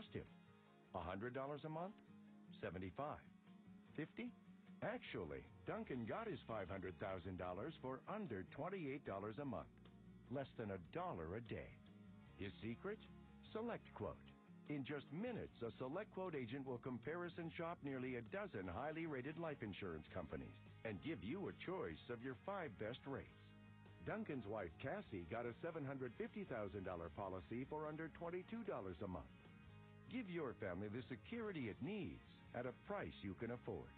cost him? $100 a month? $75? $50? Actually, Duncan got his $500,000 for under $28 a month, less than $1 a day. His secret? SelectQuote. In just minutes, a SelectQuote agent will comparison shop nearly a dozen highly rated life insurance companies and give you a choice of your 5 best rates. Duncan's wife, Cassie, got a $750,000 policy for under $22 a month. Give your family the security it needs at a price you can afford.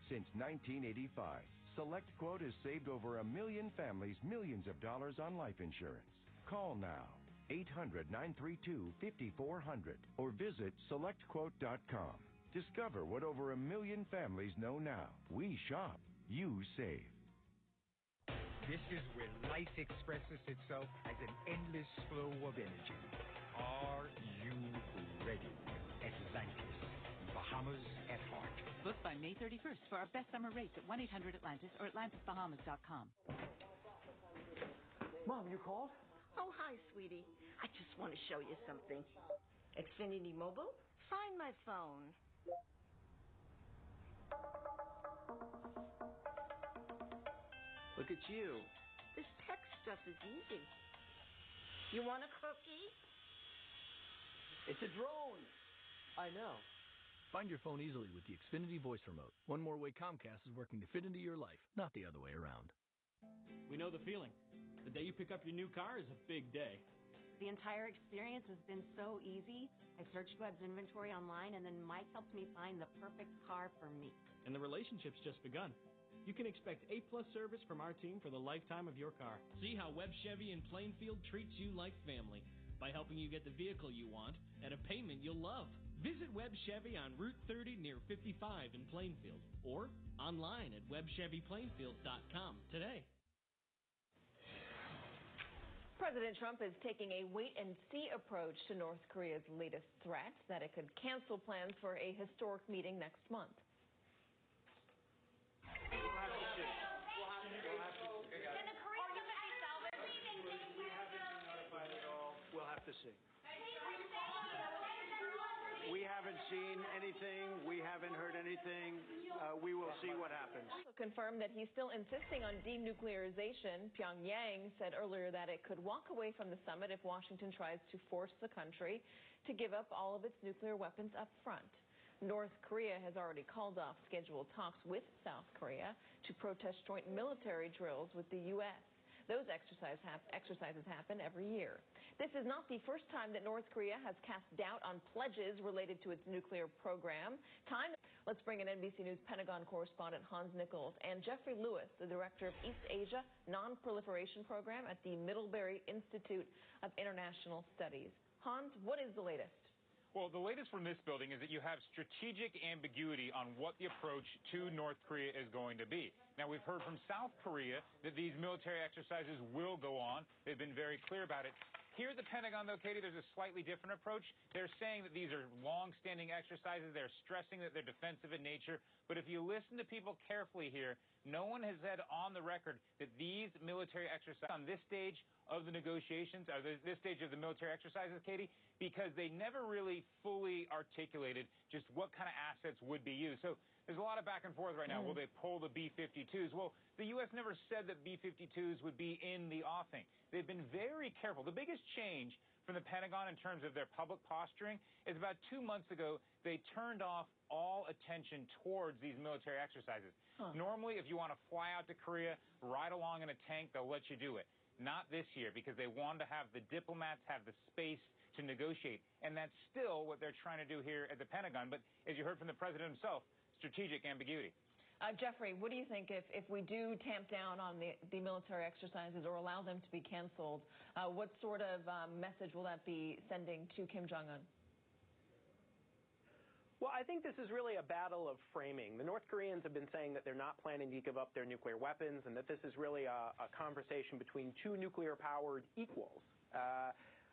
Since 1985, SelectQuote has saved over 1 million families millions of dollars on life insurance. Call now, 800-932-5400, or visit SelectQuote.com. Discover what over 1 million families know now. We shop, you save. This is where life expresses itself as an endless flow of energy. Are you ready? Atlantis, Bahamas at heart. Book by May 31st for our best summer rates at 1-800-ATLANTIS or AtlantisBahamas.com. Mom, you called? Oh, hi, sweetie. I just want to show you something. Xfinity Mobile? Find my phone. Look at you. This tech stuff is easy. You want a cookie? It's a drone. I know. Find your phone easily with the Xfinity voice remote. One more way Comcast is working to fit into your life, not the other way around. We know the feeling. The day you pick up your new car is a big day. The entire experience has been so easy. I searched Webb's inventory online, and then Mike helped me find the perfect car for me. And the relationship's just begun. You can expect A-plus service from our team for the lifetime of your car. See how Webb Chevy in Plainfield treats you like family by helping you get the vehicle you want at a payment you'll love. Visit Webb Chevy on Route 30 near 55 in Plainfield or online at WebbChevyPlainfield.com today. President Trump is taking a wait-and-see approach to North Korea's latest threat that it could cancel plans for a historic meeting next month. Can the Korean embassy salvage? We haven't been notified at all. We'll have to see. We haven't seen anything. We haven't heard anything. We will see what happens. Also confirmed that he's still insisting on denuclearization. Pyongyang said earlier that it could walk away from the summit if Washington tries to force the country to give up all of its nuclear weapons up front. North Korea has already called off scheduled talks with South Korea to protest joint military drills with the U.S. Those exercises happen every year. This is not the first time that North Korea has cast doubt on pledges related to its nuclear program. Let's bring in NBC News Pentagon correspondent Hans Nichols and Jeffrey Lewis, the director of East Asia Non-Proliferation Program at the Middlebury Institute of International Studies. Hans, what is the latest? Well, the latest from this building is that you have strategic ambiguity on what the approach to North Korea is going to be. Now, we've heard from South Korea that these military exercises will go on. They've been very clear about it. Here at the Pentagon, though, Katie, there's a slightly different approach. They're saying that these are long-standing exercises. They're stressing that they're defensive in nature. But if you listen to people carefully here, no one has said on the record that these military exercises on this stage of the negotiations, or this stage of the military exercises, Katie, because they never really fully articulated just what kind of assets would be used. So there's a lot of back and forth right now. Will they pull the B-52s? Well, the U.S. never said that B-52s would be in the offing. They've been very careful. The biggest change from the Pentagon in terms of their public posturing is about 2 months ago, they turned off all attention towards these military exercises. Normally, if you want to fly out to Korea, ride along in a tank, they'll let you do it. Not this year, because they wanted to have the diplomats have the space to negotiate. And that's still what they're trying to do here at the Pentagon. But as you heard from the president himself, strategic ambiguity. Jeffrey, what do you think if we do tamp down on the military exercises or allow them to be canceled? What sort of message will that be sending to Kim Jong-un? Well, I think this is really a battle of framing. The North Koreans have been saying that they're not planning to give up their nuclear weapons and that this is really a conversation between two nuclear-powered equals.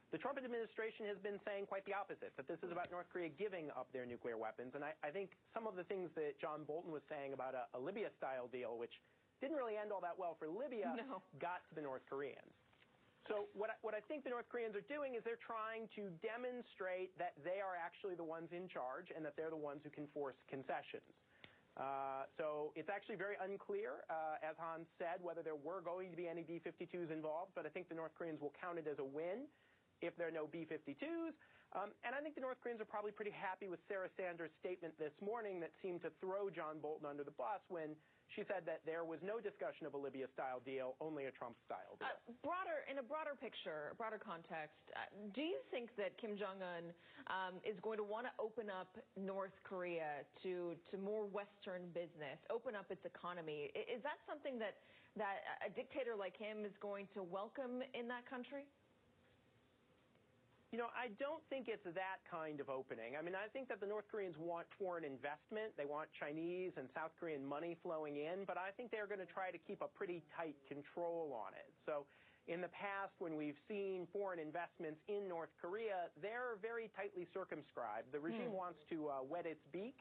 The Trump administration has been saying quite the opposite, that this is about North Korea giving up their nuclear weapons. And I think some of the things that John Bolton was saying about a Libya-style deal, which didn't really end all that well for Libya, got to the North Koreans. So what I think the North Koreans are doing is they're trying to demonstrate that they are actually the ones in charge and that they're the ones who can force concessions. So it's actually very unclear, as Hans said, whether there were going to be any B-52s involved, but I think the North Koreans will count it as a win if there are no B-52s. And I think the North Koreans are probably pretty happy with Sarah Sanders' statement this morning that seemed to throw John Bolton under the bus when she said that there was no discussion of a Libya-style deal, only a Trump-style deal. In a broader picture, broader context, do you think that Kim Jong-un is going to want to open up North Korea to more Western business, open up its economy? Is that something that a dictator like him is going to welcome in that country? You know, I don't think it's that kind of opening. I mean, I think that the North Koreans want foreign investment. They want Chinese and South Korean money flowing in, but I think they're going to try to keep a pretty tight control on it. So in the past, when we've seen foreign investments in North Korea, they're very tightly circumscribed. The regime wants to wet its beak.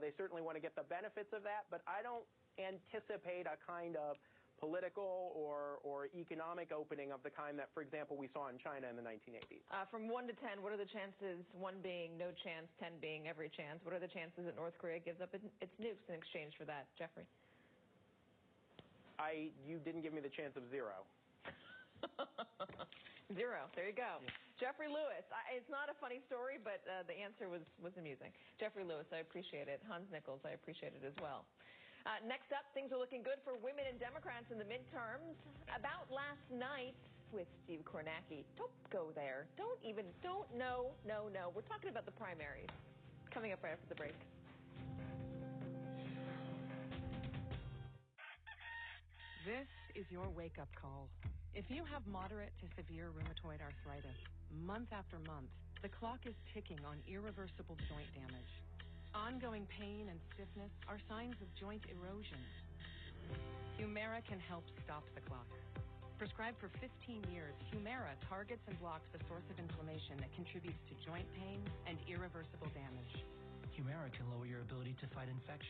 They certainly want to get the benefits of that, but I don't anticipate a kind of political or economic opening of the kind that, for example, we saw in China in the 1980s. From 1 to 10, what are the chances, 1 being no chance, 10 being every chance, what are the chances that North Korea gives up its nukes in exchange for that, Jeffrey? You didn't give me the chance of 0. 0. There you go. Yeah. Jeffrey Lewis. It's not a funny story, but the answer was amusing. Jeffrey Lewis, I appreciate it. Hans Nichols, I appreciate it as well. Next up, things are looking good for women and Democrats in the midterms. About last night with Steve Kornacki. Don't go there. No. We're talking about the primaries. Coming up right after the break. This is your wake-up call. If you have moderate to severe rheumatoid arthritis, month after month, the clock is ticking on irreversible joint damage. Ongoing pain and stiffness are signs of joint erosion. Humira can help stop the clock. Prescribed for 15 years, Humira targets and blocks the source of inflammation that contributes to joint pain and irreversible damage. Humira can lower your ability to fight infection.